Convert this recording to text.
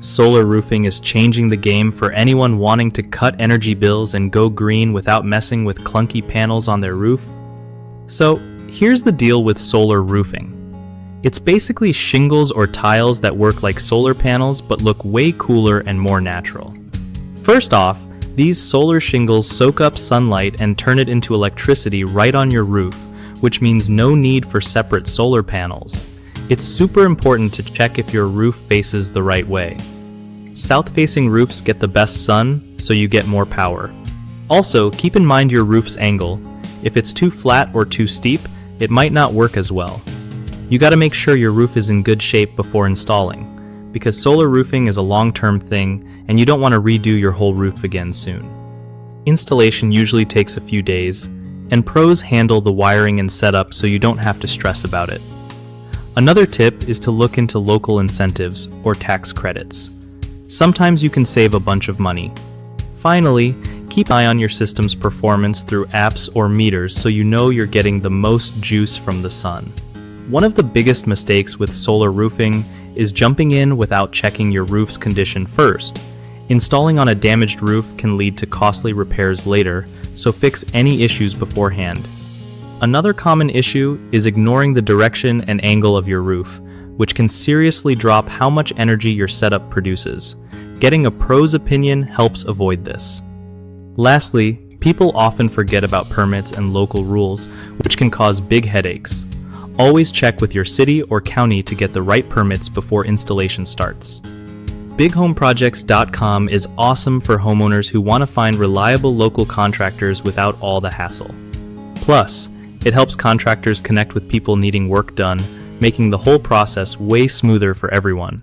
Solar roofing is changing the game for anyone wanting to cut energy bills and go green without messing with clunky panels on their roof. So, here's the deal with solar roofing. It's basically shingles or tiles that work like solar panels but look way cooler and more natural. First off, these solar shingles soak up sunlight and turn it into electricity right on your roof, which means no need for separate solar panels. It's super important to check if your roof faces the right way. South-facing roofs get the best sun, so you get more power. Also, keep in mind your roof's angle. If it's too flat or too steep, it might not work as well. You gotta make sure your roof is in good shape before installing, because solar roofing is a long-term thing and you don't want to redo your whole roof again soon. Installation usually takes a few days, and pros handle the wiring and setup so you don't have to stress about it. Another tip is to look into local incentives or tax credits. Sometimes you can save a bunch of money. Finally, keep an eye on your system's performance through apps or meters so you know you're getting the most juice from the sun. One of the biggest mistakes with solar roofing is jumping in without checking your roof's condition first. Installing on a damaged roof can lead to costly repairs later, so fix any issues beforehand. Another common issue is ignoring the direction and angle of your roof, which can seriously drop how much energy your setup produces. Getting a pro's opinion helps avoid this. Lastly, people often forget about permits and local rules, which can cause big headaches. Always check with your city or county to get the right permits before installation starts. BigHomeProjects.com is awesome for homeowners who want to find reliable local contractors without all the hassle. Plus, it helps contractors connect with people needing work done, making the whole process way smoother for everyone.